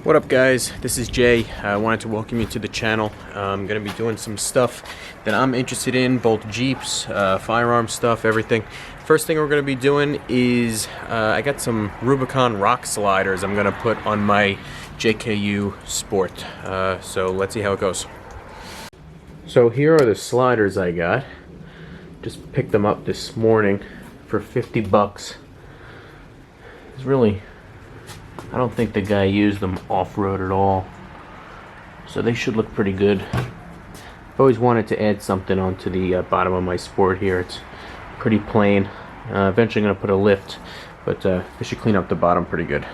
What up guys, this is Jay. I wanted to welcome you to the channel. I'm going to be doing some stuff that I'm interested in, both Jeeps, firearm stuff, everything. First thing we're going to be doing is I got some Rubicon rock sliders I'm going to put on my JKU Sport. So let's see how it goes. So here are the sliders I got. Just picked them up this morning for 50 bucks. It's really, I don't think the guy used them off-road at all, so they should look pretty good. I've always wanted to add something onto the bottom of my Sport here. It's pretty plain. Eventually going to put a lift, but they should clean up the bottom pretty good.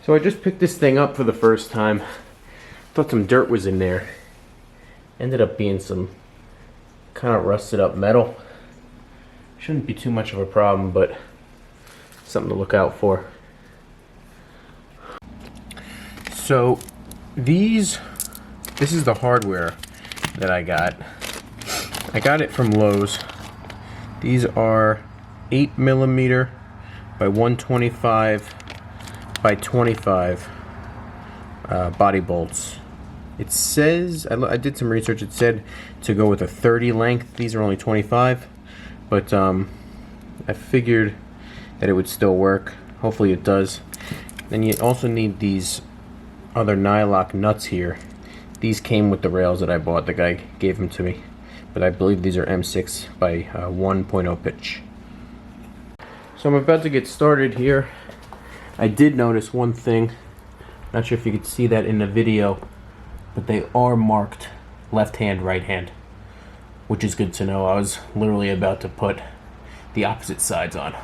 So I just picked this thing up for the first time. Thought some dirt was in there. Ended up being some kind of rusted up metal. Shouldn't be too much of a problem, but something to look out for. So this is the hardware that I got. I got it from Lowe's. These are 8mm by 125 by 25 body bolts. It says, I did some research, it said to go with a 30 length. These are only 25, but I figured that it would still work. Hopefully it does. Then you also need these other nylock nuts here. These came with the rails that I bought. The guy gave them to me, but I believe these are M6 by 1.0 pitch. So I'm about to get started here. I did notice one thing, not sure if you could see that in the video, but they are marked left hand, right hand, which is good to know. I was literally about to put the opposite sides on.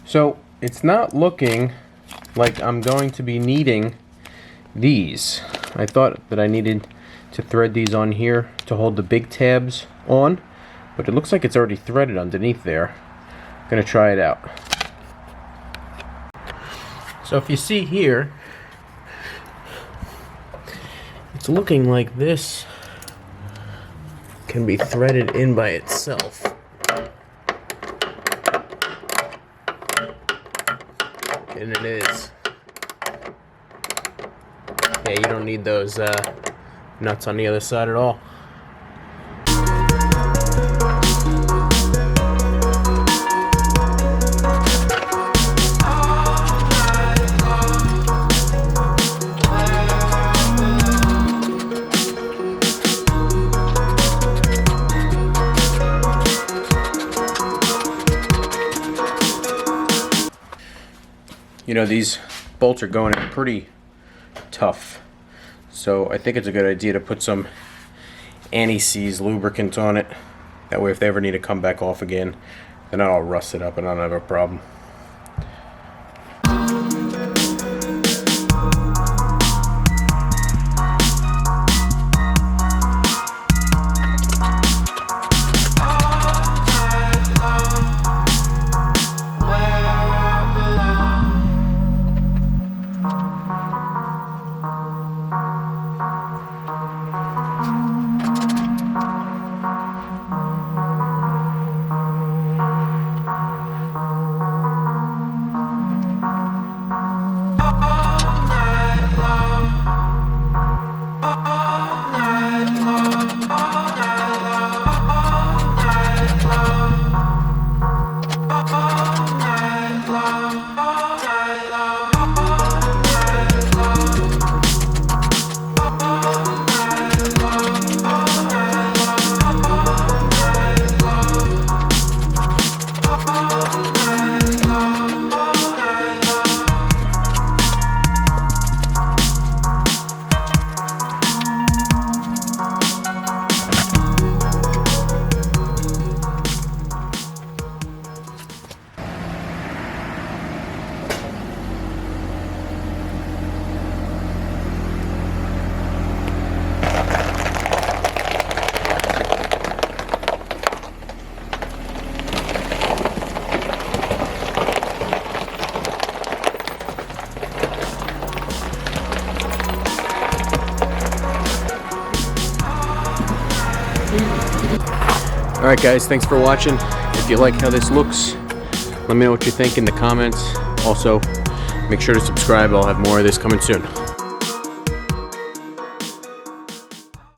So it's not looking like I'm going to be needing these. I thought that I needed to thread these on here to hold the big tabs on, but it looks like it's already threaded underneath there. I'm gonna try it out. So if you see here, it's looking like this can be threaded in by itself. And it is. Yeah, you don't need those nuts on the other side at all. You know, these bolts are going in pretty tough, so I think it's a good idea to put some anti-seize lubricant on it. That way if they ever need to come back off again, they're not all rusted up and I don't have a problem. Alright guys, thanks for watching. If you like how this looks, let me know what you think in the comments. Also, make sure to subscribe. I'll have more of this coming soon.